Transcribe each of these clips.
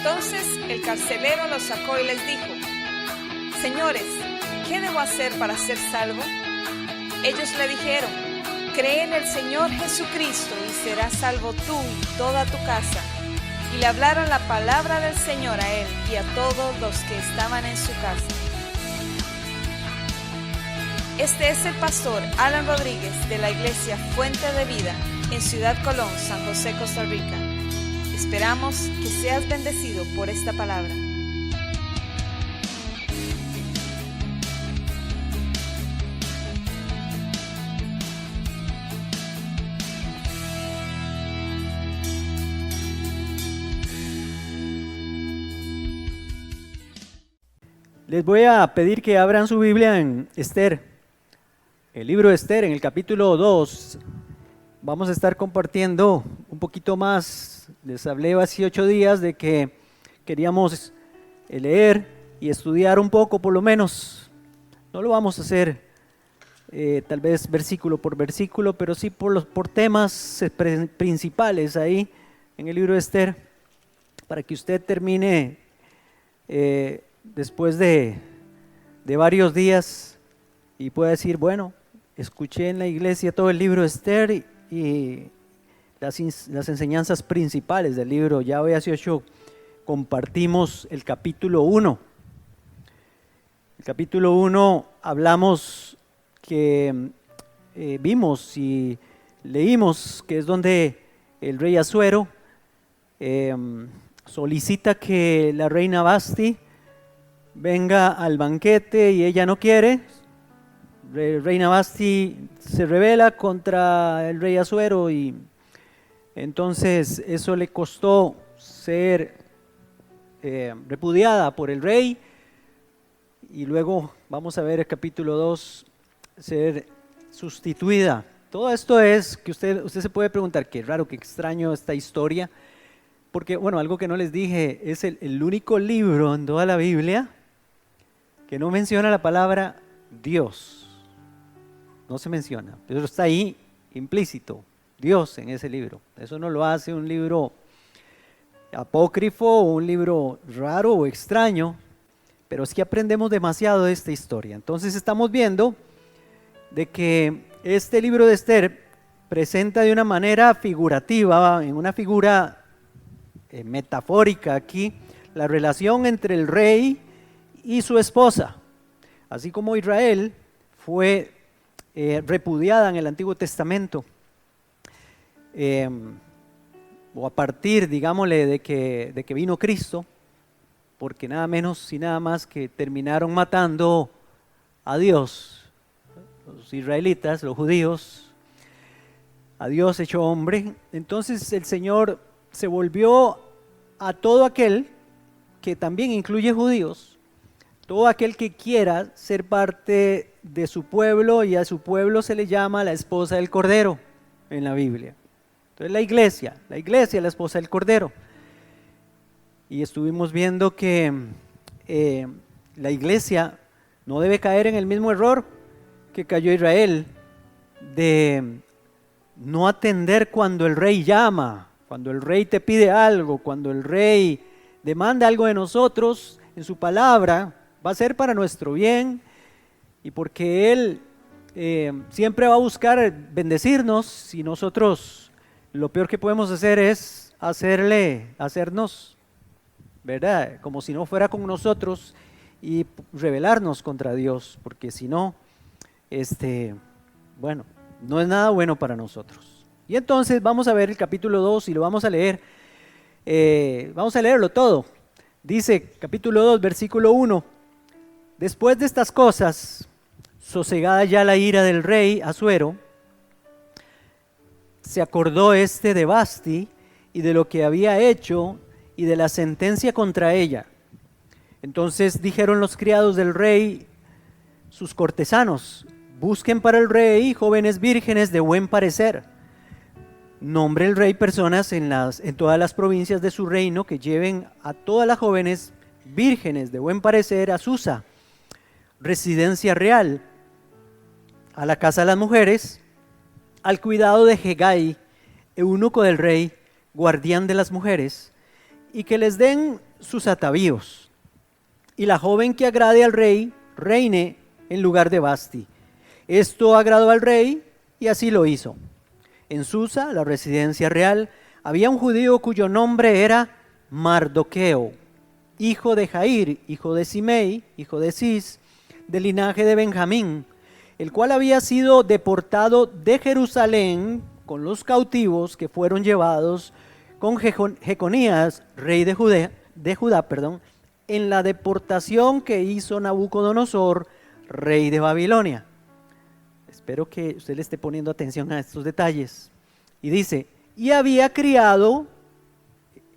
Entonces el carcelero los sacó y les dijo: Señores, ¿qué debo hacer para ser salvo? Ellos le dijeron: Cree en el Señor Jesucristo y serás salvo tú y toda tu casa. Y le hablaron la palabra del Señor a él y a todos los que estaban en su casa. Este es el pastor Alan Rodríguez de la iglesia Fuente de Vida en Ciudad Colón, San José, Costa Rica. Esperamos que seas bendecido por esta palabra. Les voy a pedir que abran su Biblia en Esther, el libro de Esther, en el capítulo 2. Vamos a estar compartiendo un poquito más. Les hablé hace 8 días de que queríamos leer y estudiar un poco, por lo menos. No lo vamos a hacer tal vez versículo por versículo, pero sí por temas principales ahí en el libro de Esther, para que usted termine después de varios días y pueda decir: bueno, escuché en la iglesia todo el libro de Esther y las enseñanzas principales del libro. Ya hoy hace 8 compartimos el capítulo 1. El capítulo 1 hablamos que vimos y leímos que es donde el rey Asuero solicita que la reina Vasti venga al banquete y ella no quiere. Reina Vasti se rebela contra el rey Asuero y entonces eso le costó ser repudiada por el rey, y luego vamos a ver el capítulo 2 ser sustituida. Todo esto es que usted se puede preguntar: qué raro, qué extraño esta historia, porque bueno, algo que no les dije, es el único libro en toda la Biblia que no menciona la palabra Dios. No se menciona, pero está ahí implícito, Dios en ese libro. Eso no lo hace un libro apócrifo o un libro raro o extraño, pero es que aprendemos demasiado de esta historia. Entonces estamos viendo de que este libro de Esther presenta de una manera figurativa, en una figura metafórica aquí, la relación entre el rey y su esposa. Así como Israel fue repudiada en el Antiguo Testamento, o a partir, digámosle, de que vino Cristo, porque nada menos y nada más que terminaron matando a Dios, los israelitas, los judíos, a Dios hecho hombre. Entonces el Señor se volvió a todo aquel, que también incluye judíos, todo aquel que quiera ser parte de su pueblo, y a su pueblo se le llama la esposa del Cordero en la Biblia. Entonces la iglesia es la esposa del Cordero. Y estuvimos viendo que la iglesia no debe caer en el mismo error que cayó Israel, de no atender cuando el rey llama, cuando el rey te pide algo, cuando el rey demanda algo de nosotros en su palabra. Va a ser para nuestro bien, y porque Él siempre va a buscar bendecirnos, y nosotros lo peor que podemos hacer es hacernos, ¿verdad?, como si no fuera con nosotros, y rebelarnos contra Dios, porque si no, bueno, no es nada bueno para nosotros. Y entonces vamos a ver el capítulo 2 y lo vamos a leer, vamos a leerlo todo. Dice capítulo 2, versículo 1: Después de estas cosas, sosegada ya la ira del rey Asuero, se acordó de Vasti y de lo que había hecho y de la sentencia contra ella. Entonces dijeron los criados del rey, sus cortesanos: busquen para el rey jóvenes vírgenes de buen parecer. Nombre el rey personas en todas las provincias de su reino que lleven a todas las jóvenes vírgenes de buen parecer a Susa, residencia real, a la casa de las mujeres, al cuidado de Hegai, eunuco del rey, guardián de las mujeres, y que les den sus atavíos. Y la joven que agrade al rey, reine en lugar de Vasti. Esto agradó al rey y así lo hizo. En Susa, la residencia real, había un judío cuyo nombre era Mardoqueo, hijo de Jair, hijo de Simei, hijo de Cis, del linaje de Benjamín, el cual había sido deportado de Jerusalén con los cautivos que fueron llevados con Jeconías, rey de Judá, en la deportación que hizo Nabucodonosor, rey de Babilonia. Espero que usted le esté poniendo atención a estos detalles. Y dice, y había criado,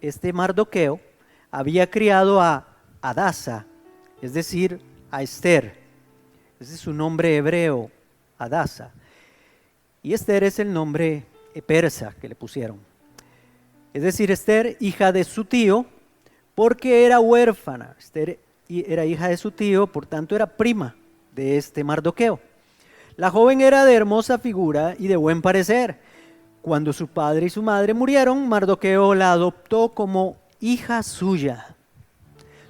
este Mardoqueo, había criado a Adasa, es decir, a Esther. Ese es su nombre hebreo, Adasa. Y Esther es el nombre persa que le pusieron. Es decir, Esther, hija de su tío, porque era huérfana. Esther era hija de su tío, por tanto era prima de este Mardoqueo. La joven era de hermosa figura y de buen parecer. Cuando su padre y su madre murieron, Mardoqueo la adoptó como hija suya.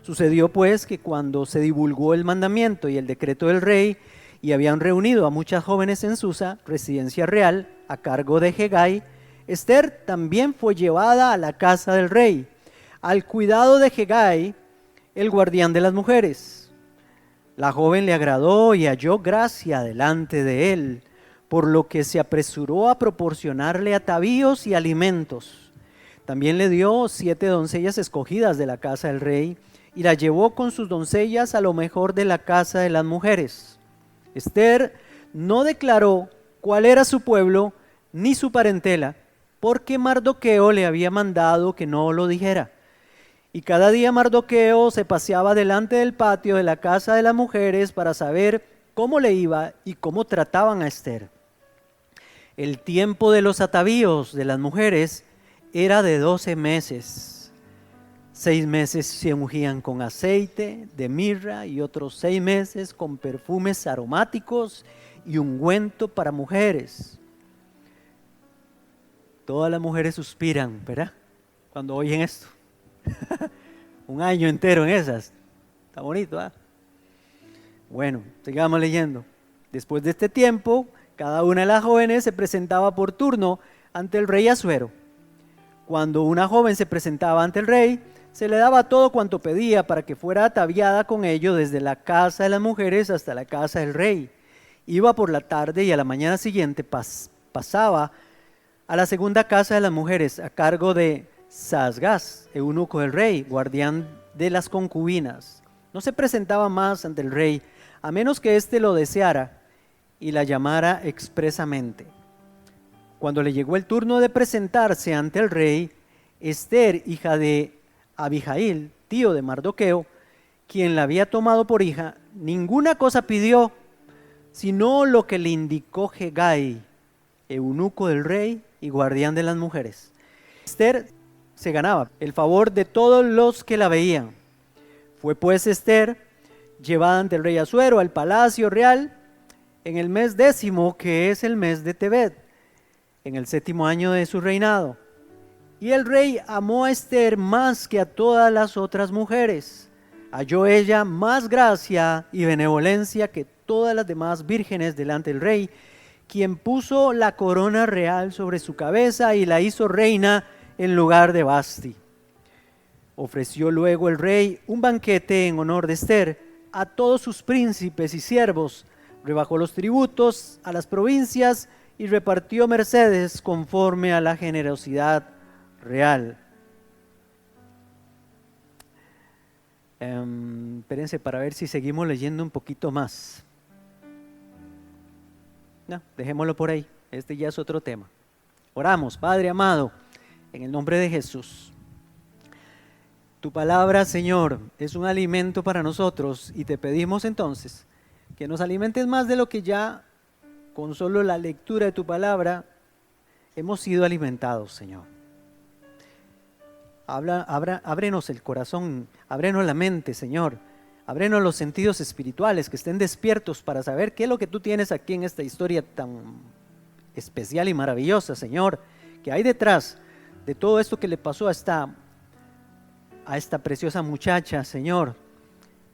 Sucedió pues que cuando se divulgó el mandamiento y el decreto del rey, y habían reunido a muchas jóvenes en Susa, residencia real, a cargo de Hegai, Esther también fue llevada a la casa del rey, al cuidado de Hegai, el guardián de las mujeres. La joven le agradó y halló gracia delante de él, por lo que se apresuró a proporcionarle atavíos y alimentos. También le dio 7 doncellas escogidas de la casa del rey y la llevó con sus doncellas a lo mejor de la casa de las mujeres. Esther no declaró cuál era su pueblo ni su parentela, porque Mardoqueo le había mandado que no lo dijera. Y cada día Mardoqueo se paseaba delante del patio de la casa de las mujeres para saber cómo le iba y cómo trataban a Esther. El tiempo de los atavíos de las mujeres era de 12 meses. 6 meses se ungían con aceite de mirra y otros 6 meses con perfumes aromáticos y ungüento para mujeres. Todas las mujeres suspiran, ¿verdad? Cuando oyen esto. Un año entero en esas. Está bonito, ¿ah? Bueno, sigamos leyendo. Después de este tiempo, cada una de las jóvenes se presentaba por turno ante el rey Asuero. Cuando una joven se presentaba ante el rey, se le daba todo cuanto pedía para que fuera ataviada con ello desde la casa de las mujeres hasta la casa del rey. Iba por la tarde y a la mañana siguiente pasaba a la segunda casa de las mujeres a cargo de Saasgaz, eunuco del rey, guardián de las concubinas. No se presentaba más ante el rey, a menos que éste lo deseara y la llamara expresamente. Cuando le llegó el turno de presentarse ante el rey, Esther, hija de Abijail, tío de Mardoqueo, quien la había tomado por hija, ninguna cosa pidió, sino lo que le indicó Hegai, eunuco del rey y guardián de las mujeres. Esther se ganaba el favor de todos los que la veían. Fue pues Esther llevada ante el rey Asuero al palacio real en el mes 10º, que es el mes de Tebet, en el 7º año de su reinado. Y el rey amó a Esther más que a todas las otras mujeres. Halló ella más gracia y benevolencia que todas las demás vírgenes delante del rey, quien puso la corona real sobre su cabeza y la hizo reina en lugar de Vasti. Ofreció luego el rey un banquete en honor de Esther a todos sus príncipes y siervos, rebajó los tributos a las provincias y repartió mercedes conforme a la generosidad real. Espérense para ver si seguimos leyendo un poquito más. No, dejémoslo por ahí, este ya es otro tema. Oramos. Padre amado, en el nombre de Jesús. Tu palabra, Señor, es un alimento para nosotros y te pedimos entonces que nos alimentes más de lo que ya con solo la lectura de tu palabra hemos sido alimentados, Señor. Ábrenos el corazón, ábrenos la mente, Señor. Ábrenos los sentidos espirituales, que estén despiertos para saber qué es lo que tú tienes aquí en esta historia tan especial y maravillosa, Señor, que hay detrás de todo esto que le pasó a esta a esta preciosa muchacha, Señor,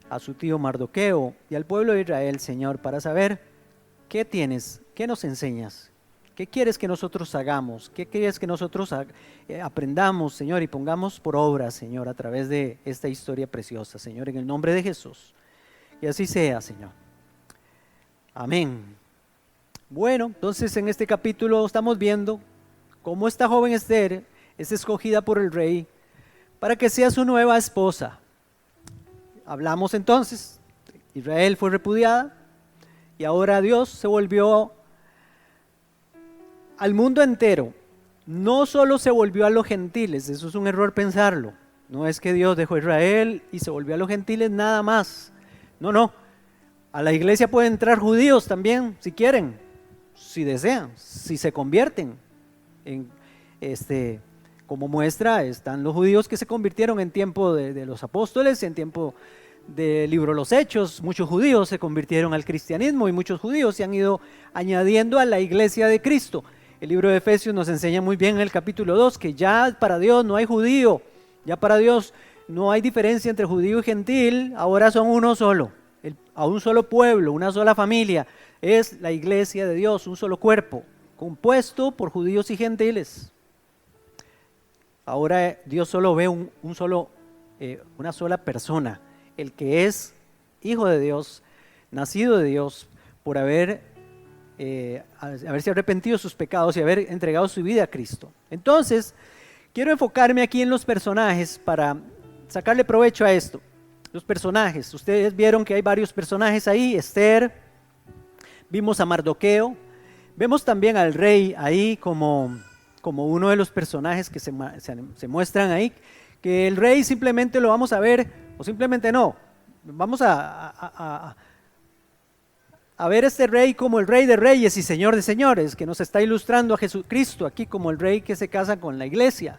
a su tío Mardoqueo y al pueblo de Israel, Señor, para saber qué tienes, qué nos enseñas, qué quieres que nosotros hagamos, qué quieres que nosotros aprendamos, Señor, y pongamos por obra, Señor, a través de esta historia preciosa, Señor, en el nombre de Jesús. Y así sea, Señor. Amén. Bueno, entonces en este capítulo estamos viendo cómo esta joven Esther es escogida por el rey para que sea su nueva esposa. Hablamos entonces, Israel fue repudiada y ahora Dios se volvió al mundo entero. No solo se volvió a los gentiles, eso es un error pensarlo. No es que Dios dejó a Israel y se volvió a los gentiles nada más. No. A la iglesia pueden entrar judíos también, si quieren, si desean, si se convierten. Como muestra están los judíos que se convirtieron en tiempo de los apóstoles, en tiempo del libro de los Hechos. Muchos judíos se convirtieron al cristianismo y muchos judíos se han ido añadiendo a la iglesia de Cristo. El libro de Efesios nos enseña muy bien en el capítulo 2 que ya para Dios no hay judío, ya para Dios no hay diferencia entre judío y gentil, ahora son uno solo, a un solo pueblo, una sola familia. Es la iglesia de Dios, un solo cuerpo, compuesto por judíos y gentiles. Ahora Dios solo ve una sola persona, el que es hijo de Dios, nacido de Dios, por haberse arrepentido de sus pecados y haber entregado su vida a Cristo. Entonces, quiero enfocarme aquí en los personajes para sacarle provecho a esto. Los personajes, ustedes vieron que hay varios personajes ahí, Esther, vimos a Mardoqueo, vemos también al rey ahí como uno de los personajes que se muestran ahí, que el rey simplemente lo vamos a ver, o simplemente no, vamos a ver este rey como el rey de reyes y señor de señores, que nos está ilustrando a Jesucristo aquí como el rey que se casa con la iglesia.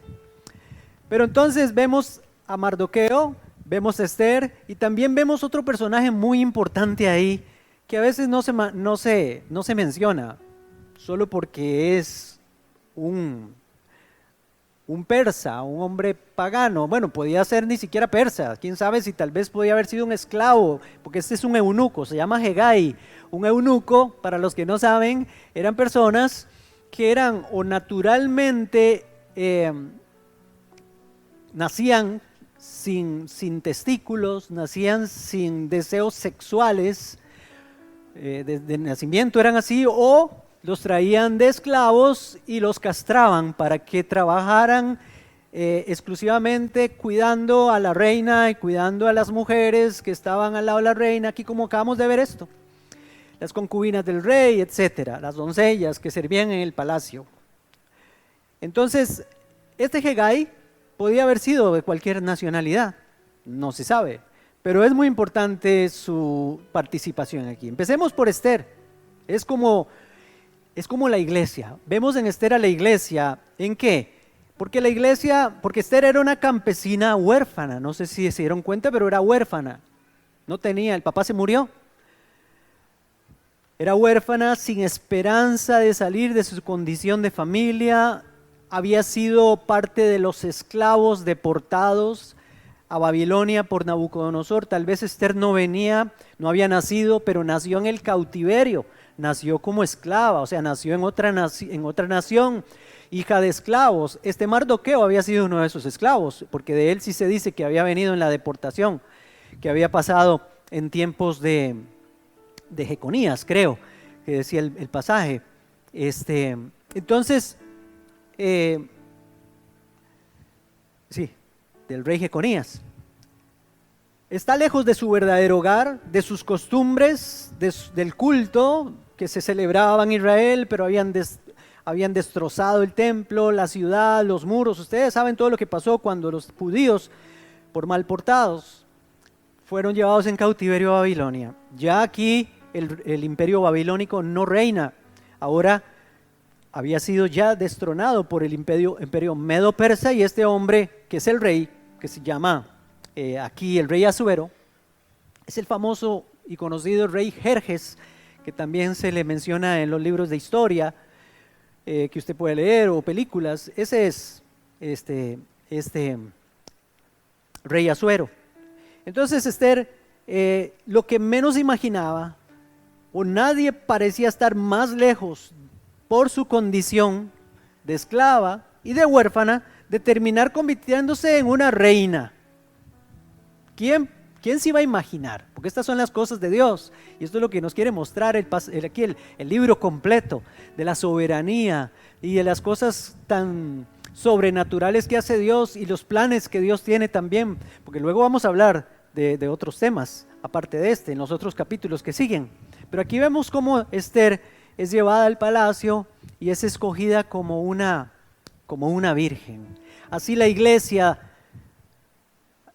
Pero entonces vemos a Mardoqueo, vemos a Esther y también vemos otro personaje muy importante ahí, que a veces no se menciona, solo porque es un persa, un hombre pagano. Bueno, podía ser ni siquiera persa, quién sabe si tal vez podía haber sido un esclavo, porque este es un eunuco, se llama Hegai. Un eunuco, para los que no saben, eran personas que eran o naturalmente nacían sin testículos, nacían sin deseos sexuales, desde nacimiento eran así, o los traían de esclavos y los castraban para que trabajaran exclusivamente cuidando a la reina y cuidando a las mujeres que estaban al lado de la reina, aquí como acabamos de ver esto, las concubinas del rey, etcétera, las doncellas que servían en el palacio. Entonces, este Hegai podía haber sido de cualquier nacionalidad, no se sabe, pero es muy importante su participación aquí. Empecemos por Esther. Es como la iglesia. Vemos en Esther a la iglesia, ¿en qué? Porque Esther era una campesina huérfana, no sé si se dieron cuenta, pero era huérfana. No tenía, el papá se murió. Era huérfana, sin esperanza de salir de su condición de familia. Había sido parte de los esclavos deportados a Babilonia por Nabucodonosor. Tal vez Esther no había nacido, pero nació en el cautiverio. Nació como esclava, o sea, nació en otra nación, hija de esclavos. Este Mardoqueo había sido uno de esos esclavos, porque de él sí se dice que había venido en la deportación, que había pasado en tiempos de Jeconías, creo, que decía el pasaje. Entonces, del rey Jeconías. Está lejos de su verdadero hogar, de sus costumbres, del culto que se celebraba en Israel, pero habían destrozado el templo, la ciudad, los muros. Ustedes saben todo lo que pasó cuando los judíos, por mal portados, fueron llevados en cautiverio a Babilonia. Ya aquí el imperio babilónico no reina, ahora había sido ya destronado por el imperio medo-persa, y este hombre, que es el rey, que se llama aquí el rey Asuero, es el famoso y conocido rey Jerjes, que también se le menciona en los libros de historia que usted puede leer, o películas. Ese es rey Asuero. Entonces Esther, lo que menos imaginaba, o nadie parecía estar más lejos por su condición de esclava y de huérfana, de terminar convirtiéndose en una reina. ¿Quién se iba a imaginar? Porque estas son las cosas de Dios, y esto es lo que nos quiere mostrar aquí el libro completo, de la soberanía y de las cosas tan sobrenaturales que hace Dios y los planes que Dios tiene también, porque luego vamos a hablar de otros temas, aparte de en los otros capítulos que siguen. Pero aquí vemos cómo Esther es llevada al palacio y es escogida como una virgen. Así la iglesia,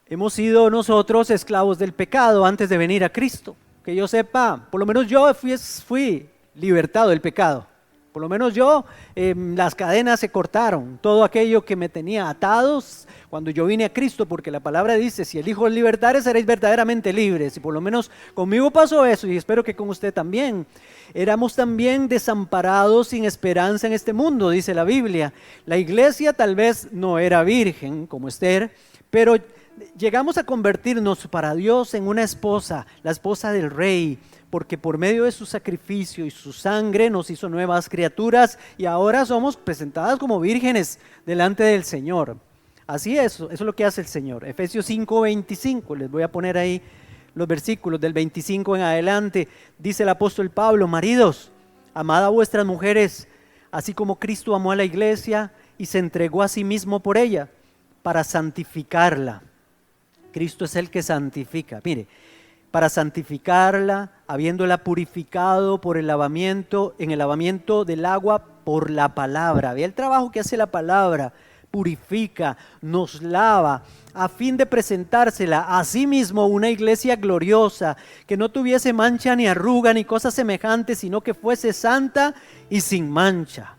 hemos sido nosotros esclavos del pecado antes de venir a Cristo. Que yo sepa, por lo menos yo fui libertado del pecado. Por lo menos yo, las cadenas se cortaron, todo aquello que me tenía atados cuando yo vine a Cristo, porque la palabra dice, si el Hijo os libertare, seréis verdaderamente libres. Y por lo menos conmigo pasó eso, y espero que con usted también. Éramos también desamparados, sin esperanza en este mundo, dice la Biblia. La iglesia tal vez no era virgen, como Esther, pero llegamos a convertirnos para Dios en una esposa, la esposa del rey, porque por medio de su sacrificio y su sangre nos hizo nuevas criaturas y ahora somos presentadas como vírgenes delante del Señor. Así es, eso es lo que hace el Señor. Efesios 5:25, les voy a poner ahí los versículos del 25 en adelante. Dice el apóstol Pablo: maridos, amad a vuestras mujeres, así como Cristo amó a la iglesia y se entregó a sí mismo por ella, para santificarla. Cristo es el que santifica. Mire, para santificarla, habiéndola purificado por el lavamiento, en el lavamiento del agua por la palabra. Ve el trabajo que hace la palabra, purifica, nos lava, a fin de presentársela a sí mismo una iglesia gloriosa, que no tuviese mancha ni arruga ni cosas semejantes, sino que fuese santa y sin mancha.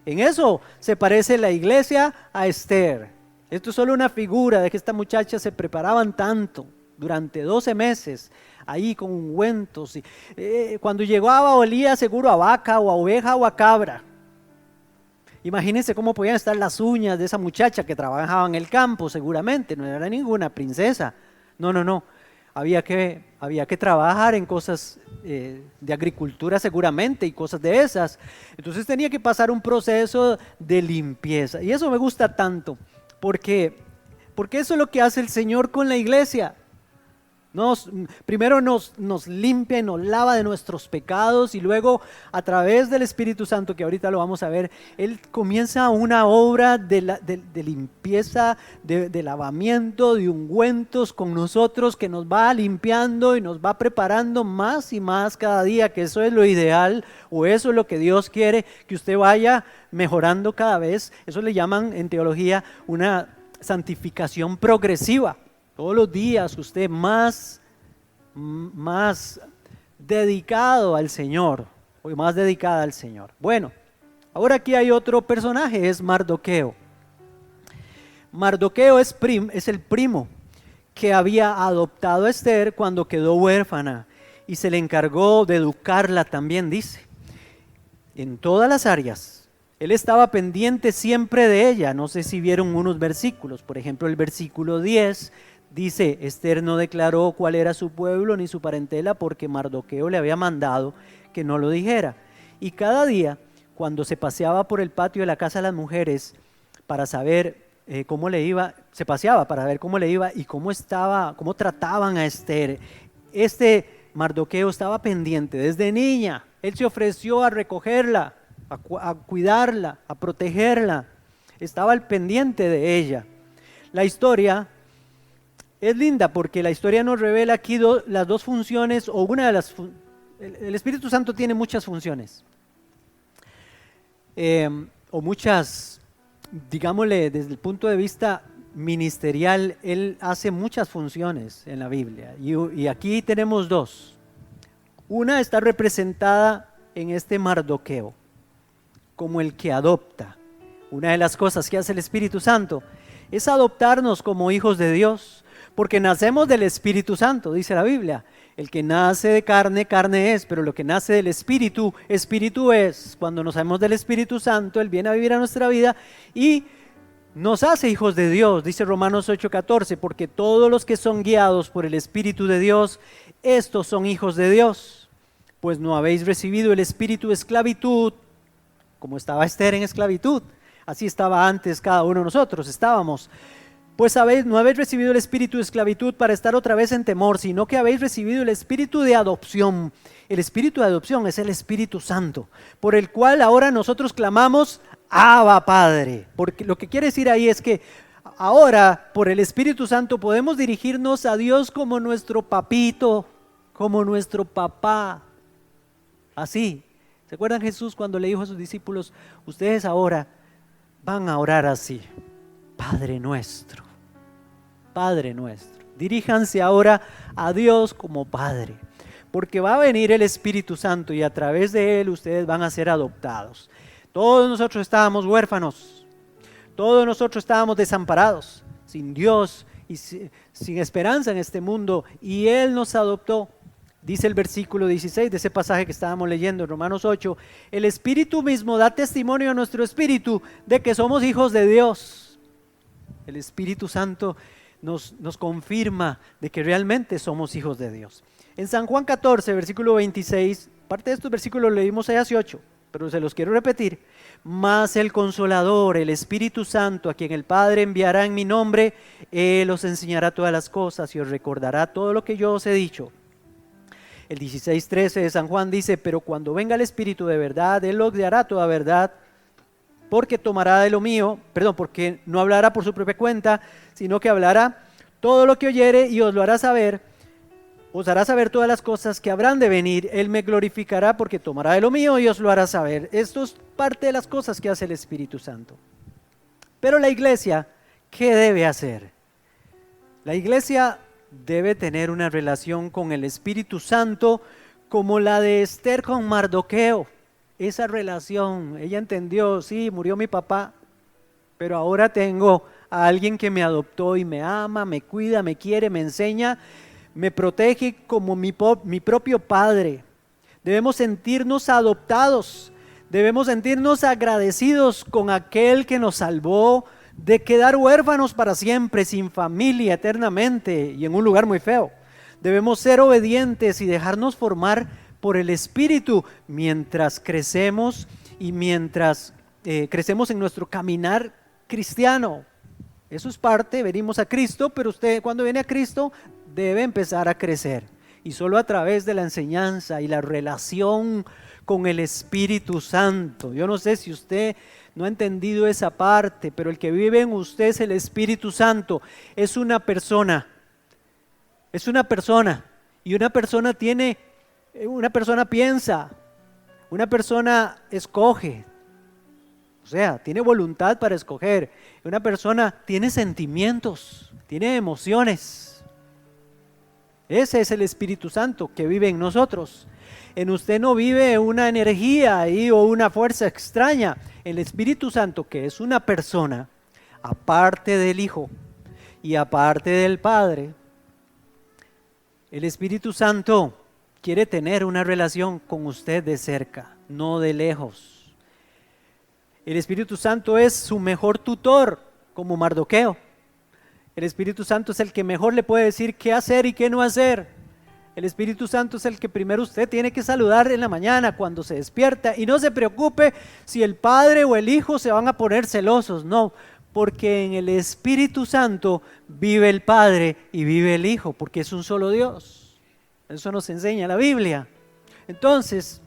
En eso se parece la iglesia a Esther. Esto es solo una figura de que esta muchacha se preparaban tanto durante 12 meses, ahí con ungüentos. Cuando llegaba olía seguro a vaca o a oveja o a cabra. Imagínense cómo podían estar las uñas de esa muchacha que trabajaba en el campo, seguramente, no era ninguna princesa. No. Había que trabajar en cosas de agricultura seguramente y cosas de esas. Entonces tenía que pasar un proceso de limpieza. Y eso me gusta tanto, porque eso es lo que hace el Señor con la iglesia. Primero nos limpia y nos lava de nuestros pecados, y luego a través del Espíritu Santo, que ahorita lo vamos a ver, Él comienza una obra de limpieza, de lavamiento, de ungüentos con nosotros, que nos va limpiando y nos va preparando más y más cada día, que eso es lo ideal, o eso es lo que Dios quiere, que usted vaya mejorando cada vez. Eso le llaman en teología una santificación progresiva. Todos los días usted más dedicado al Señor, o más dedicada al Señor. Bueno, ahora aquí hay otro personaje, es Mardoqueo. Mardoqueo es el primo que había adoptado a Esther cuando quedó huérfana, y se le encargó de educarla también, dice, en todas las áreas. Él estaba pendiente siempre de ella. No sé si vieron unos versículos, por ejemplo el versículo 10, dice: Esther no declaró cuál era su pueblo ni su parentela, porque Mardoqueo le había mandado que no lo dijera. Y cada día, cuando se paseaba por el patio de la casa de las mujeres para saber cómo le iba, se paseaba para ver cómo le iba y cómo trataban a Esther. Mardoqueo estaba pendiente desde niña. Él se ofreció a recogerla, a cuidarla, a protegerla. Estaba al pendiente de ella. La historia es linda porque la historia nos revela aquí las dos funciones, o una de las el Espíritu Santo tiene muchas funciones, o muchas, digámosle, desde el punto de vista ministerial, Él hace muchas funciones en la Biblia, y aquí tenemos dos. Una está representada en este Mardoqueo, como el que adopta. Una de las cosas que hace el Espíritu Santo es adoptarnos como hijos de Dios, porque nacemos del Espíritu Santo, dice la Biblia. El que nace de carne, carne es, pero lo que nace del Espíritu, Espíritu es. Cuando nos sabemos del Espíritu Santo, Él viene a vivir a nuestra vida y nos hace hijos de Dios, dice Romanos 8:14, porque todos los que son guiados por el Espíritu de Dios, estos son hijos de Dios. Pues no habéis recibido el espíritu de esclavitud, como estaba Esther en esclavitud, así estaba antes cada uno de nosotros, estábamos. Pues no habéis recibido el espíritu de esclavitud para estar otra vez en temor, sino que habéis recibido el espíritu de adopción. El espíritu de adopción es el Espíritu Santo, por el cual ahora nosotros clamamos, Abba Padre. Porque lo que quiere decir ahí es que ahora, por el Espíritu Santo, podemos dirigirnos a Dios como nuestro papito, como nuestro papá. Así. ¿Se acuerdan Jesús cuando le dijo a sus discípulos, ustedes ahora van a orar así? Padre nuestro, Padre nuestro. Diríjanse ahora a Dios como Padre, porque va a venir el Espíritu Santo y a través de Él ustedes van a ser adoptados. Todos nosotros estábamos huérfanos, todos nosotros estábamos desamparados, sin Dios y sin esperanza en este mundo, y Él nos adoptó. Dice el versículo 16 de ese pasaje que estábamos leyendo en Romanos 8, el Espíritu mismo da testimonio a nuestro espíritu de que somos hijos de Dios. El Espíritu Santo nos confirma de que realmente somos hijos de Dios. En San Juan 14, versículo 26, parte de estos versículos lo leímos hace 8, pero se los quiero repetir. Mas el Consolador, el Espíritu Santo, a quien el Padre enviará en mi nombre, Él os enseñará todas las cosas y os recordará todo lo que yo os he dicho. El 16:13 de San Juan dice, pero cuando venga el Espíritu de verdad, Él os guiará toda verdad, porque tomará de lo mío, porque no hablará por su propia cuenta, sino que hablará todo lo que oyere y os lo hará saber, os hará saber todas las cosas que habrán de venir. Él me glorificará porque tomará de lo mío y os lo hará saber. Esto es parte de las cosas que hace el Espíritu Santo. Pero la iglesia, ¿qué debe hacer? La iglesia debe tener una relación con el Espíritu Santo como la de Esther con Mardoqueo. Esa relación, ella entendió, sí, murió mi papá, pero ahora tengo a alguien que me adoptó y me ama, me cuida, me quiere, me enseña, me protege como mi propio padre. Debemos sentirnos adoptados, debemos sentirnos agradecidos con aquel que nos salvó de quedar huérfanos para siempre, sin familia eternamente y en un lugar muy feo. Debemos ser obedientes y dejarnos formar por el Espíritu mientras crecemos y mientras crecemos en nuestro caminar cristiano. Eso es parte, venimos a Cristo, pero usted cuando viene a Cristo debe empezar a crecer. Y solo a través de la enseñanza y la relación con el Espíritu Santo. Yo no sé si usted no ha entendido esa parte, pero el que vive en usted es el Espíritu Santo. Es una persona. Es una persona. Y una persona piensa. Una persona escoge. O sea, tiene voluntad para escoger. Una persona tiene sentimientos, tiene emociones. Ese es el Espíritu Santo que vive en nosotros. En usted no vive una energía ahí o una fuerza extraña. El Espíritu Santo, que es una persona, aparte del Hijo y aparte del Padre, el Espíritu Santo quiere tener una relación con usted de cerca, no de lejos. El Espíritu Santo es su mejor tutor, como Mardoqueo. El Espíritu Santo es el que mejor le puede decir qué hacer y qué no hacer. El Espíritu Santo es el que primero usted tiene que saludar en la mañana cuando se despierta, y no se preocupe si el Padre o el Hijo se van a poner celosos, no, porque en el Espíritu Santo vive el Padre y vive el Hijo, porque es un solo Dios. Eso nos enseña la Biblia. Entonces,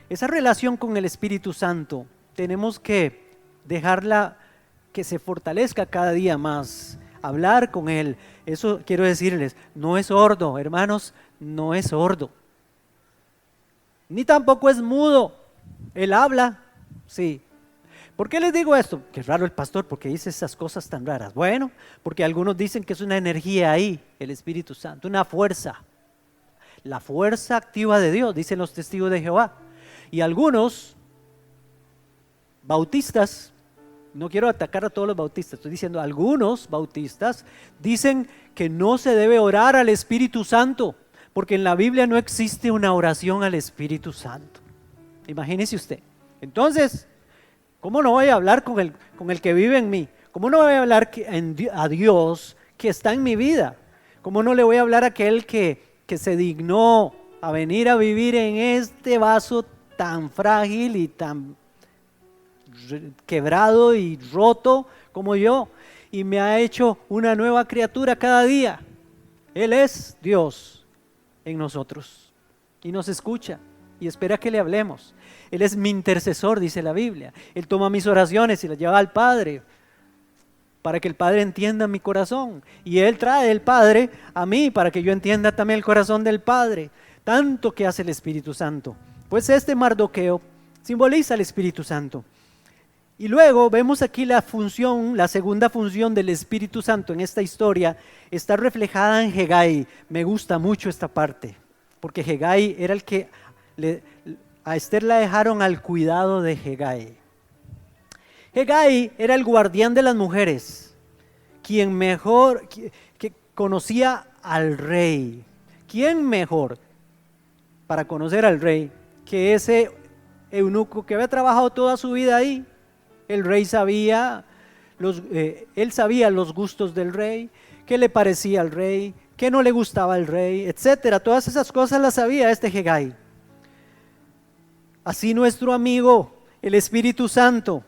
esa relación con el Espíritu Santo tenemos que dejarla que se fortalezca cada día más, hablar con Él. Eso quiero decirles, no es sordo, hermanos, no es sordo, ni tampoco es mudo. Él habla, sí. ¿Por qué les digo esto? Qué raro el pastor, porque dice esas cosas tan raras. Bueno, porque algunos dicen que es una energía ahí, el Espíritu Santo, una fuerza, la fuerza activa de Dios, dicen los testigos de Jehová. Y algunos bautistas, no quiero atacar a todos los bautistas, estoy diciendo algunos bautistas dicen que no se debe orar al Espíritu Santo, porque en la Biblia no existe una oración al Espíritu Santo. Imagínese usted. Entonces, ¿cómo no voy a hablar con el que vive en mí? ¿Cómo no voy a hablar a Dios que está en mi vida? ¿Cómo no le voy a hablar a aquel que se dignó a venir a vivir en este vaso tan frágil y tan quebrado y roto como yo, y me ha hecho una nueva criatura cada día? Él es Dios en nosotros y nos escucha y espera que le hablemos. Él es mi intercesor, dice la Biblia. Él toma mis oraciones y las lleva al Padre para que el Padre entienda mi corazón, y Él trae el Padre a mí para que yo entienda también el corazón del Padre. Tanto que hace el Espíritu Santo. Pues este Mardoqueo simboliza al Espíritu Santo. Y luego vemos aquí la función, la segunda función del Espíritu Santo en esta historia está reflejada en Hegai. Me gusta mucho esta parte, porque Hegai era el que a Esther la dejaron al cuidado de Hegai. Hegai era el guardián de las mujeres, quien mejor, que conocía al rey. ¿Quién mejor para conocer al rey que ese eunuco que había trabajado toda su vida ahí? El rey sabía, él sabía los gustos del rey, qué le parecía al rey, qué no le gustaba al rey, etcétera. Todas esas cosas las sabía este Hegai. Así nuestro amigo, el Espíritu Santo.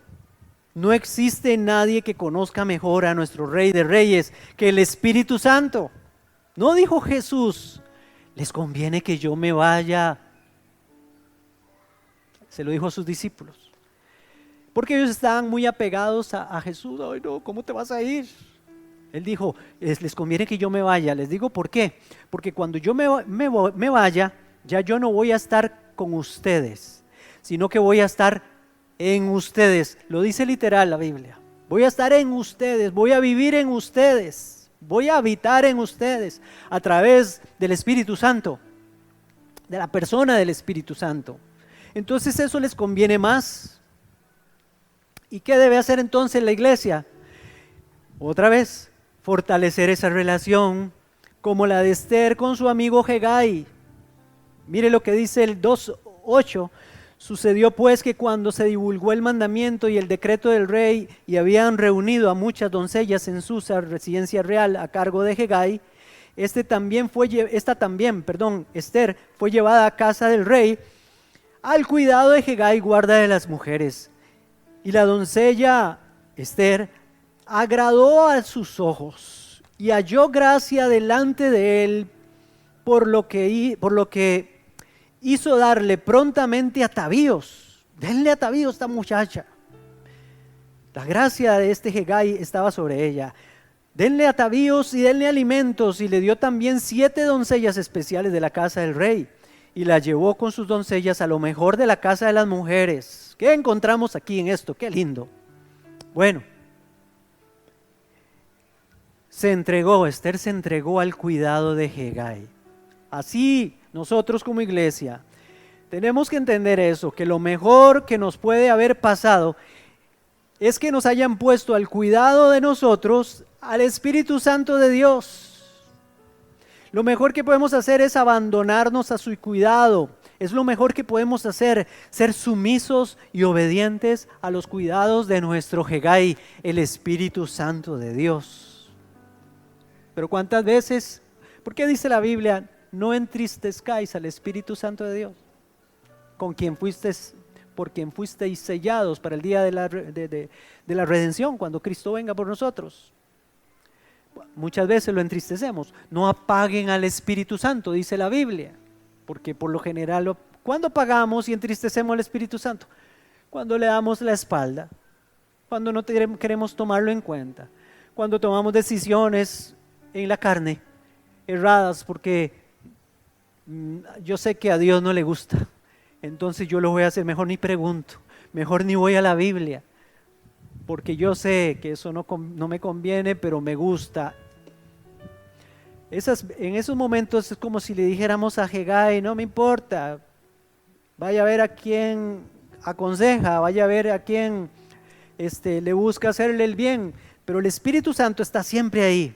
No existe nadie que conozca mejor a nuestro Rey de Reyes que el Espíritu Santo. ¿No dijo Jesús: les conviene que yo me vaya? Se lo dijo a sus discípulos. Porque ellos estaban muy apegados a Jesús. Ay, no, ¿cómo te vas a ir? Él dijo: les conviene que yo me vaya. Les digo por qué. Porque cuando yo me vaya, ya yo no voy a estar con ustedes, sino que voy a estar en ustedes. Lo dice literal la Biblia. Voy a estar en ustedes, voy a vivir en ustedes, voy a habitar en ustedes a través del Espíritu Santo, de la persona del Espíritu Santo. Entonces eso les conviene más. ¿Y qué debe hacer entonces la iglesia? Otra vez, fortalecer esa relación como la de Esther con su amigo Hegai. Mire lo que dice el 2:8. Sucedió pues que cuando se divulgó el mandamiento y el decreto del rey y habían reunido a muchas doncellas en Susa, residencia real, a cargo de Hegai, Esther fue llevada a casa del rey al cuidado de Hegai, guarda de las mujeres. Y la doncella Esther agradó a sus ojos y halló gracia delante de él, por lo que hizo darle prontamente atavíos. Denle atavíos a esta muchacha. La gracia de este Hegai estaba sobre ella. Denle atavíos y denle alimentos. Y le dio también 7 doncellas especiales de la casa del rey. Y la llevó con sus doncellas a lo mejor de la casa de las mujeres. ¿Qué encontramos aquí en esto? Qué lindo. Bueno, Esther se entregó al cuidado de Hegai. Así nosotros como iglesia tenemos que entender eso, que lo mejor que nos puede haber pasado es que nos hayan puesto al cuidado de nosotros al Espíritu Santo de Dios. Lo mejor que podemos hacer es abandonarnos a su cuidado. Es lo mejor que podemos hacer, ser sumisos y obedientes a los cuidados de nuestro Hegai, el Espíritu Santo de Dios. Pero ¿cuántas veces? ¿Por qué dice la Biblia: no entristezcáis al Espíritu Santo de Dios, por quien fuisteis sellados para el día de la redención, cuando Cristo venga por nosotros? Muchas veces lo entristecemos. No apaguen al Espíritu Santo, dice la Biblia, porque por lo general, ¿cuándo apagamos y entristecemos al Espíritu Santo? Cuando le damos la espalda, cuando no queremos tomarlo en cuenta, cuando tomamos decisiones en la carne erradas, porque yo sé que a Dios no le gusta, entonces yo lo voy a hacer, mejor ni pregunto, mejor ni voy a la Biblia, porque yo sé que eso no me conviene, pero me gusta. En esos momentos es como si le dijéramos a Hegai: no me importa, vaya a ver a quién aconseja, vaya a ver a quién le busca hacerle el bien, pero el Espíritu Santo está siempre ahí.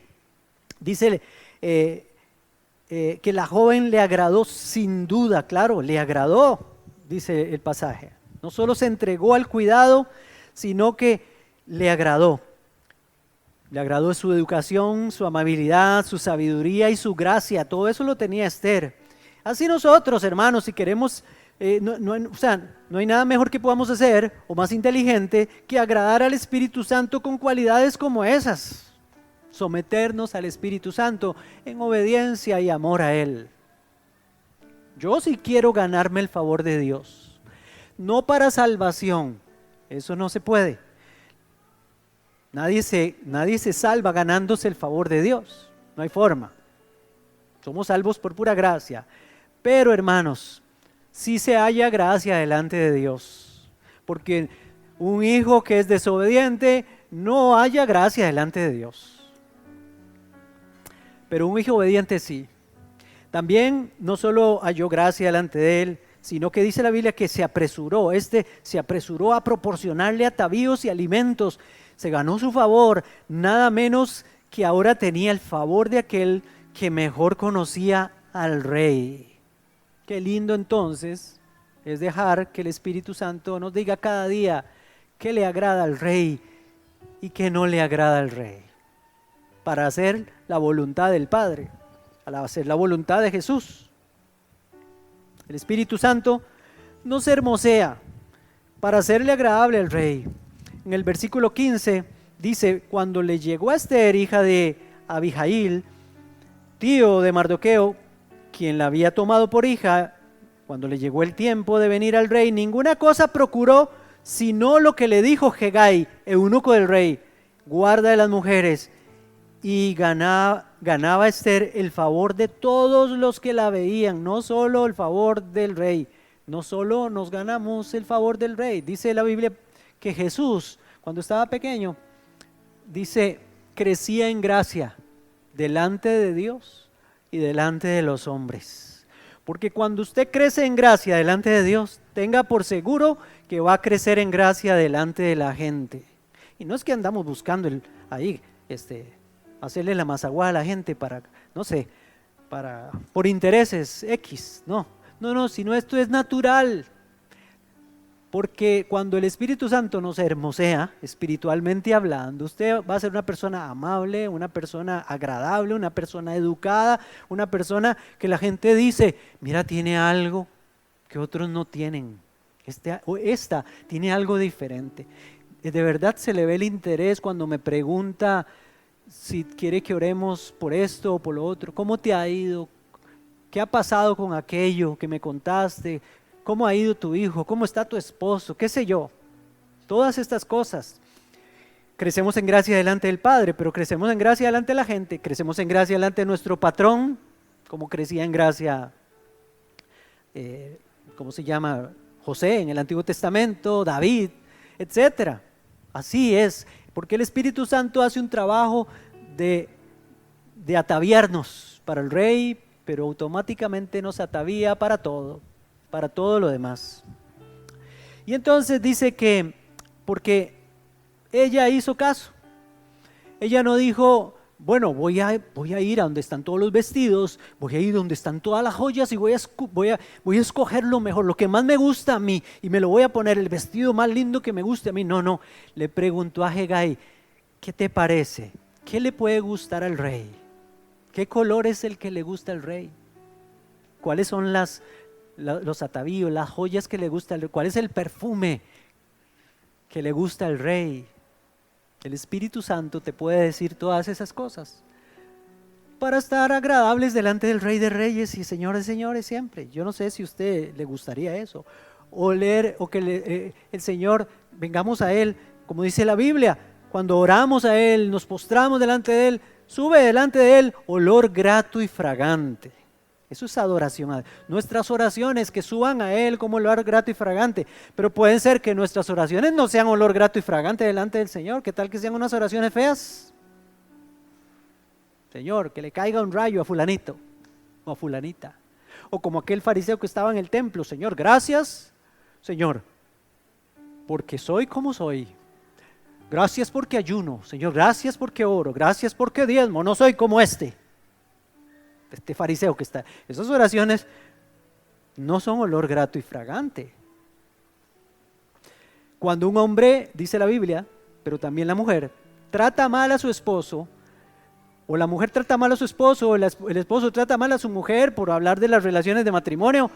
Dice que la joven le agradó sin duda, claro, le agradó, dice el pasaje. No solo se entregó al cuidado, sino que le agradó. Le agradó su educación, su amabilidad, su sabiduría y su gracia. Todo eso lo tenía Esther. Así nosotros, hermanos, si queremos, no hay nada mejor que podamos hacer o más inteligente que agradar al Espíritu Santo con cualidades como esas. Someternos al Espíritu Santo en obediencia y amor a Él. Yo sí quiero ganarme el favor de Dios, no para salvación, eso no se puede. Nadie se salva ganándose el favor de Dios, no hay forma. Somos salvos por pura gracia. Pero hermanos, sí se halla gracia delante de Dios, porque un hijo que es desobediente no halla gracia delante de Dios. Pero un hijo obediente sí. También no solo halló gracia delante de él, sino que dice la Biblia que se apresuró a proporcionarle atavíos y alimentos. Se ganó su favor, nada menos que ahora tenía el favor de aquel que mejor conocía al rey. Qué lindo entonces es dejar que el Espíritu Santo nos diga cada día qué le agrada al rey y qué no le agrada al rey, para hacer la voluntad del Padre, para hacer la voluntad de Jesús. El Espíritu Santo nos hermosea para hacerle agradable al rey. En el versículo 15 dice: cuando le llegó a Esther, hija de Abihail, tío de Mardoqueo, quien la había tomado por hija, cuando le llegó el tiempo de venir al rey, ninguna cosa procuró sino lo que le dijo Hegai, eunuco del rey: guarda de las mujeres. Y ganaba Esther el favor de todos los que la veían, no solo el favor del rey. No solo nos ganamos el favor del rey. Dice la Biblia que Jesús, cuando estaba pequeño, dice, crecía en gracia delante de Dios y delante de los hombres. Porque cuando usted crece en gracia delante de Dios, tenga por seguro que va a crecer en gracia delante de la gente. Y no es que andamos buscando hacerle la mazaguada a la gente por intereses X, no, sino esto es natural. Porque cuando el Espíritu Santo nos hermosea, espiritualmente hablando, usted va a ser una persona amable, una persona agradable, una persona educada, una persona que la gente dice, mira, tiene algo que otros no tienen, esta tiene algo diferente. De verdad se le ve el interés cuando me pregunta si quiere que oremos por esto o por lo otro. ¿Cómo te ha ido? ¿Qué ha pasado con aquello que me contaste? ¿Cómo ha ido tu hijo? ¿Cómo está tu esposo? ¿Qué sé yo? Todas estas cosas. Crecemos en gracia delante del Padre, pero crecemos en gracia delante de la gente. Crecemos en gracia delante de nuestro patrón, como crecía en gracia, José en el Antiguo Testamento, David, etcétera. Así es, porque el Espíritu Santo hace un trabajo de ataviarnos para el rey, pero automáticamente nos atavía para todo lo demás. Y entonces dice que, porque ella hizo caso, ella no dijo, bueno, voy a ir a donde están todos los vestidos, voy a ir donde están todas las joyas y voy a escoger lo mejor, lo que más me gusta a mí, y me lo voy a poner, el vestido más lindo que me guste a mí. No, le preguntó a Hegai, ¿qué te parece? ¿Qué le puede gustar al rey? ¿Qué color es el que le gusta al rey? ¿Cuáles son los atavíos, las joyas que le gustan? ¿Cuál es el perfume que le gusta al rey? El Espíritu Santo te puede decir todas esas cosas para estar agradables delante del Rey de Reyes y Señor de Señores siempre. Yo no sé si a usted le gustaría eso, o que el Señor, vengamos a Él, como dice la Biblia, cuando oramos a Él, nos postramos delante de Él, sube delante de Él olor grato y fragante. Eso es adoración. Nuestras oraciones que suban a Él como olor grato y fragante. Pero pueden ser que nuestras oraciones no sean olor grato y fragante delante del Señor. ¿Qué tal que sean unas oraciones feas? Señor, que le caiga un rayo a fulanito o a fulanita. O como aquel fariseo que estaba en el templo. Señor, gracias, Señor, porque soy como soy. Gracias porque ayuno. Señor, gracias porque oro. Gracias porque diezmo. No soy como este fariseo que está. Esas oraciones no son olor grato y fragante. Cuando un hombre, dice la Biblia, pero también la mujer, trata mal a su esposo, o la mujer trata mal a su esposo, o el esposo trata mal a su mujer por hablar de las relaciones de matrimonio,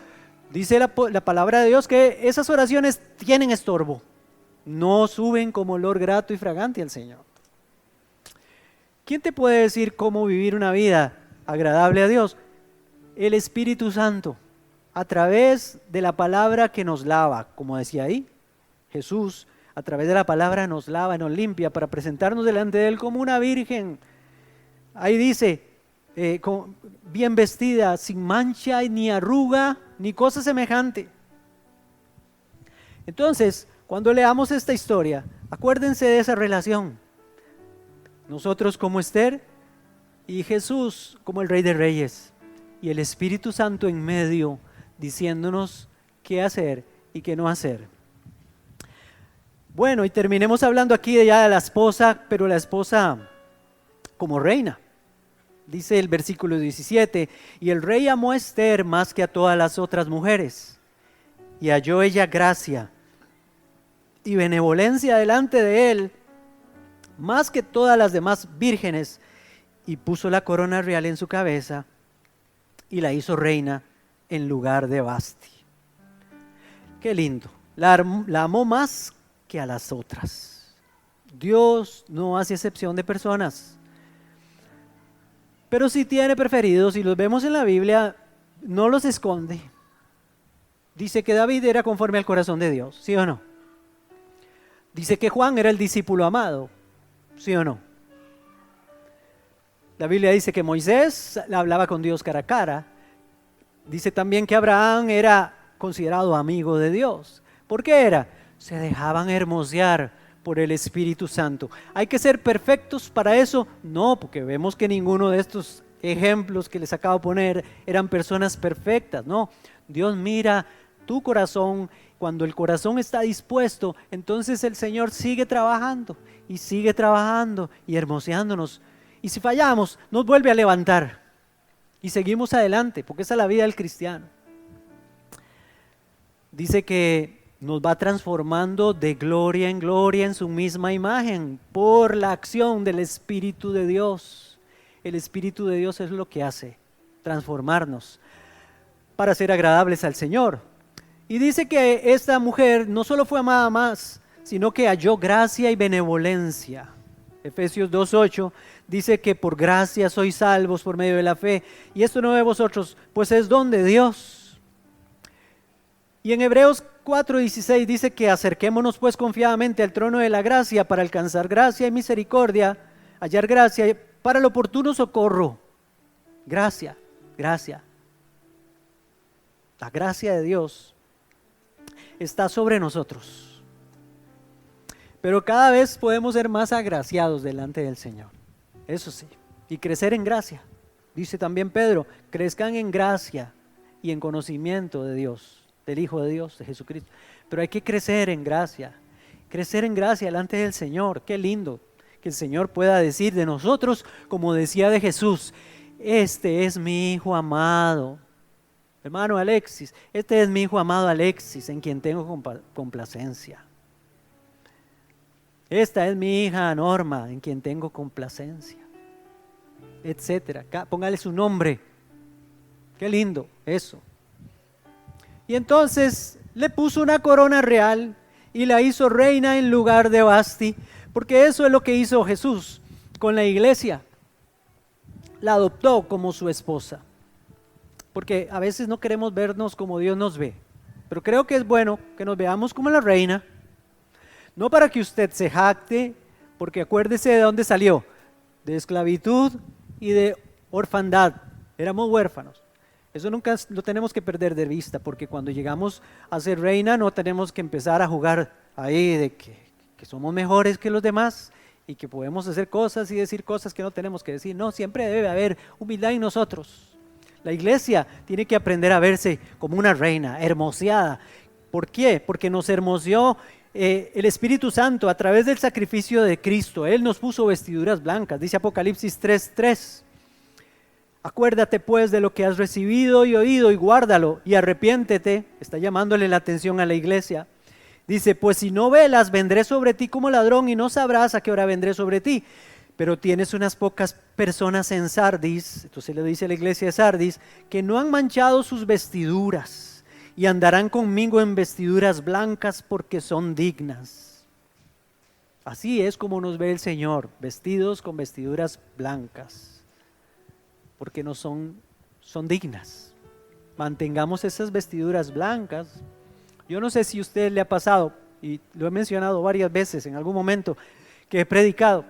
dice la palabra de Dios que esas oraciones tienen estorbo, no suben como olor grato y fragante al Señor. ¿Quién te puede decir cómo vivir una vida agradable a Dios? El Espíritu Santo, a través de la palabra que nos lava, como decía ahí, Jesús a través de la palabra nos lava y nos limpia para presentarnos delante de Él como una virgen. Ahí dice, bien vestida, sin mancha ni arruga, ni cosa semejante. Entonces, cuando leamos esta historia, acuérdense de esa relación. Nosotros como Esther y Jesús como el Rey de Reyes y el Espíritu Santo en medio diciéndonos qué hacer y qué no hacer. Bueno, y terminemos hablando aquí ya de la esposa, pero la esposa como reina. Dice el versículo 17, y el rey amó a Esther más que a todas las otras mujeres, y halló ella gracia y benevolencia delante de él, más que todas las demás vírgenes, y puso la corona real en su cabeza, y la hizo reina en lugar de Vasti. Qué lindo, la amó más que a las otras. Dios no hace excepción de personas, pero sí tiene preferidos, y los vemos en la Biblia, no los esconde. Dice que David era conforme al corazón de Dios, ¿sí o no? Dice que Juan era el discípulo amado, ¿sí o no? La Biblia dice que Moisés hablaba con Dios cara a cara. Dice también que Abraham era considerado amigo de Dios. ¿Por qué era? Se dejaban hermosear por el Espíritu Santo. ¿Hay que ser perfectos para eso? No, porque vemos que ninguno de estos ejemplos que les acabo de poner eran personas perfectas, no. Dios mira tu corazón, cuando el corazón está dispuesto, entonces el Señor sigue trabajando y hermoseándonos. Y si fallamos, nos vuelve a levantar y seguimos adelante, porque esa es la vida del cristiano. Dice que nos va transformando de gloria en gloria en su misma imagen por la acción del Espíritu de Dios. El Espíritu de Dios es lo que hace, transformarnos para ser agradables al Señor. Y dice que esta mujer no solo fue amada más, sino que halló gracia y benevolencia. Efesios 2:8 dice que por gracia sois salvos por medio de la fe, y esto no de vosotros, pues es don de Dios. Y en Hebreos 4:16 dice que acerquémonos pues confiadamente al trono de la gracia para alcanzar gracia y misericordia, hallar gracia para el oportuno socorro. Gracia. La gracia de Dios está sobre nosotros. Pero cada vez podemos ser más agraciados delante del Señor. Eso sí, y crecer en gracia. Dice también Pedro, crezcan en gracia y en conocimiento de Dios, del Hijo de Dios, de Jesucristo. Pero hay que crecer en gracia delante del Señor. Qué lindo que el Señor pueda decir de nosotros, como decía de Jesús, este es mi Hijo amado. Hermano Alexis, este es mi Hijo amado Alexis, en quien tengo complacencia. Esta es mi hija Norma, en quien tengo complacencia, etcétera. Póngale su nombre. Qué lindo eso. Y entonces le puso una corona real y la hizo reina en lugar de Vasti, porque eso es lo que hizo Jesús con la iglesia. La adoptó como su esposa, porque a veces no queremos vernos como Dios nos ve, pero creo que es bueno que nos veamos como la reina. No para que usted se jacte, porque acuérdese de dónde salió, de esclavitud y de orfandad, éramos huérfanos. Eso nunca lo tenemos que perder de vista, porque cuando llegamos a ser reina no tenemos que empezar a jugar ahí de que somos mejores que los demás y que podemos hacer cosas y decir cosas que no tenemos que decir. No, siempre debe haber humildad en nosotros. La iglesia tiene que aprender a verse como una reina, hermoseada. ¿Por qué? Porque nos hermoseó el Espíritu Santo a través del sacrificio de Cristo. Él nos puso vestiduras blancas, dice Apocalipsis 3:3. Acuérdate pues de lo que has recibido y oído y guárdalo y arrepiéntete. Está llamándole la atención a la iglesia. Dice, pues si no velas, vendré sobre ti como ladrón y no sabrás a qué hora vendré sobre ti. Pero tienes unas pocas personas en Sardis, entonces le dice a la iglesia de Sardis, que no han manchado sus vestiduras y andarán conmigo en vestiduras blancas porque son dignas. Así es como nos ve el Señor, vestidos con vestiduras blancas, porque no son dignas. Mantengamos esas vestiduras blancas. Yo no sé si a usted le ha pasado, y lo he mencionado varias veces en algún momento que he predicado,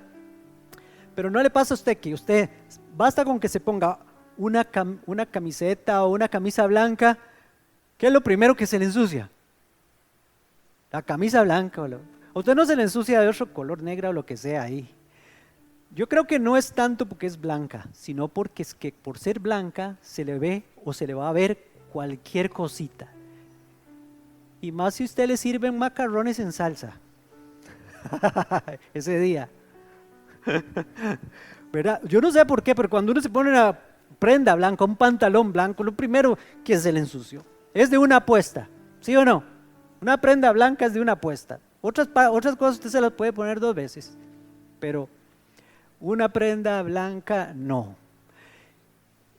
pero no le pasa a usted que usted, basta con que se ponga una camiseta o una camisa blanca, ¿qué es lo primero que se le ensucia? La camisa blanca. A usted no se le ensucia de otro color, negra o lo que sea ahí. Yo creo que no es tanto porque es blanca, sino porque es que por ser blanca se le ve o se le va a ver cualquier cosita. Y más si usted le sirven macarrones en salsa ese día. ¿Verdad? Yo no sé por qué, pero cuando uno se pone una prenda blanca, un pantalón blanco, lo primero que se le ensució es de una apuesta, ¿sí o no? Una prenda blanca es de una apuesta. Otras cosas usted se las puede poner 2 veces, pero una prenda blanca no.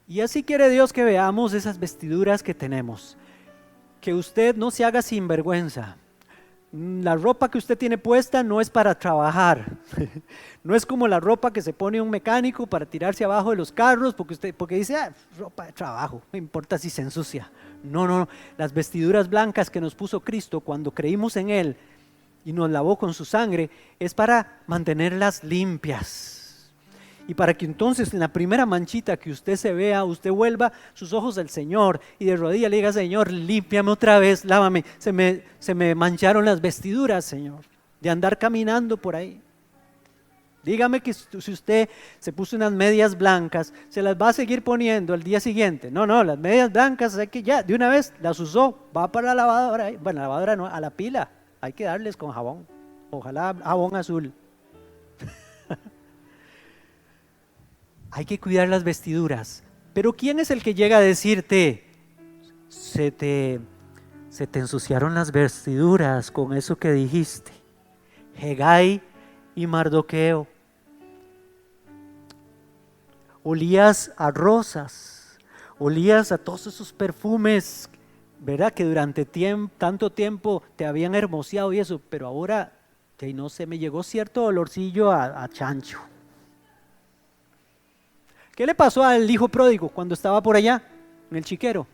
Y así quiere Dios que veamos esas vestiduras que tenemos. Que usted no se haga sinvergüenza. La ropa que usted tiene puesta no es para trabajar. No es como la ropa que se pone un mecánico para tirarse abajo de los carros porque dice, ropa de trabajo, no importa si se ensucia. No, las vestiduras blancas que nos puso Cristo cuando creímos en Él y nos lavó con su sangre es para mantenerlas limpias. Y para que entonces en la primera manchita que usted se vea, usted vuelva sus ojos al Señor y de rodillas le diga, Señor, límpiame otra vez, lávame, se me mancharon las vestiduras, Señor, de andar caminando por ahí. Dígame que si usted se puso unas medias blancas, se las va a seguir poniendo al día siguiente. No, las medias blancas hay que ya, de una vez las usó, va para la lavadora, bueno, la lavadora no, a la pila, hay que darles con jabón, ojalá jabón azul. Hay que cuidar las vestiduras. Pero ¿quién es el que llega a decirte, se te ensuciaron las vestiduras con eso que dijiste? Hegai y Mardoqueo. Olías a rosas, olías a todos esos perfumes, ¿verdad? Que durante tanto tiempo te habían hermoseado y eso, pero ahora que no sé, me llegó cierto olorcillo a chancho. ¿Qué le pasó al hijo pródigo cuando estaba por allá, en el chiquero?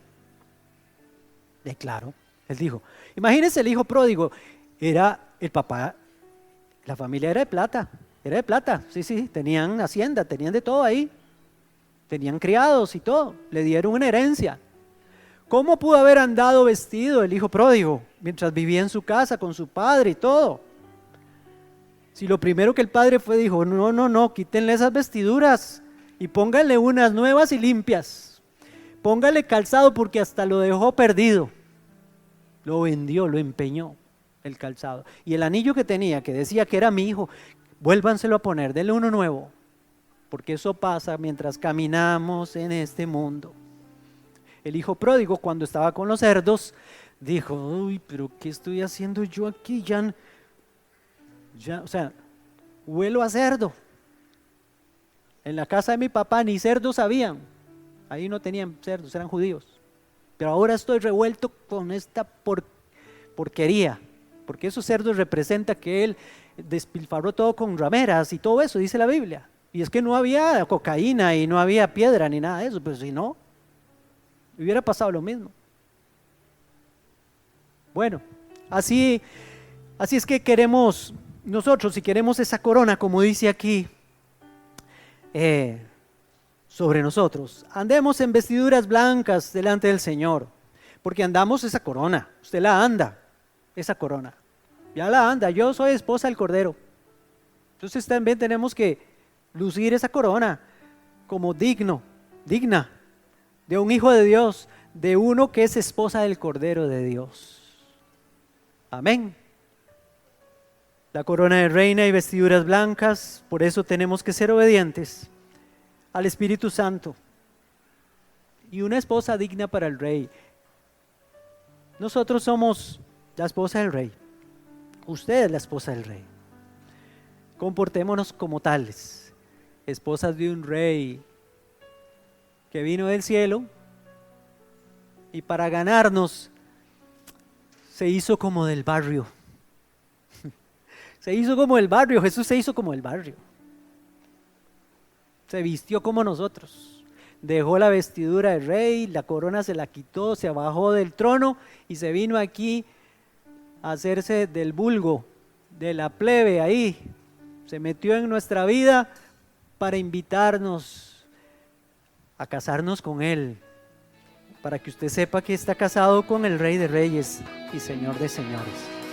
Claro, él dijo, imagínense el hijo pródigo, era el papá, la familia era de plata, sí, tenían hacienda, tenían de todo ahí, tenían criados y todo, le dieron una herencia. ¿Cómo pudo haber andado vestido el hijo pródigo mientras vivía en su casa con su padre y todo? Si lo primero que el padre dijo, no, quítenle esas vestiduras, y póngale unas nuevas y limpias. Póngale calzado porque hasta lo dejó perdido. Lo vendió, lo empeñó el calzado. Y el anillo que tenía, que decía que era mi hijo, vuélvanselo a poner, denle uno nuevo. Porque eso pasa mientras caminamos en este mundo. El hijo pródigo, cuando estaba con los cerdos, dijo, uy, pero ¿qué estoy haciendo yo aquí? Ya, o sea, huelo a cerdo. En la casa de mi papá ni cerdos habían, ahí no tenían cerdos, eran judíos. Pero ahora estoy revuelto con esta porquería, porque esos cerdos representan que él despilfarró todo con rameras y todo eso, dice la Biblia. Y es que no había cocaína y no había piedra ni nada de eso, pues si no, hubiera pasado lo mismo. Bueno, así es que queremos nosotros, si queremos esa corona, como dice aquí, sobre nosotros, andemos en vestiduras blancas delante del Señor, porque andamos esa corona, usted la anda, esa corona, ya la anda, yo soy esposa del Cordero, entonces también tenemos que lucir esa corona como digna de un hijo de Dios, de uno que es esposa del Cordero de Dios. Amén. La corona de reina y vestiduras blancas, por eso tenemos que ser obedientes al Espíritu Santo. Y una esposa digna para el rey. Nosotros somos la esposa del rey. Usted es la esposa del rey. Comportémonos como tales, esposas de un rey que vino del cielo y para ganarnos se hizo como del barrio. Se hizo como el barrio, Jesús se hizo como el barrio. Se vistió como nosotros. Dejó la vestidura de rey, la corona se la quitó, se bajó del trono y se vino aquí a hacerse del vulgo, de la plebe ahí. Se metió en nuestra vida para invitarnos a casarnos con Él, para que usted sepa que está casado con el Rey de Reyes y Señor de Señores.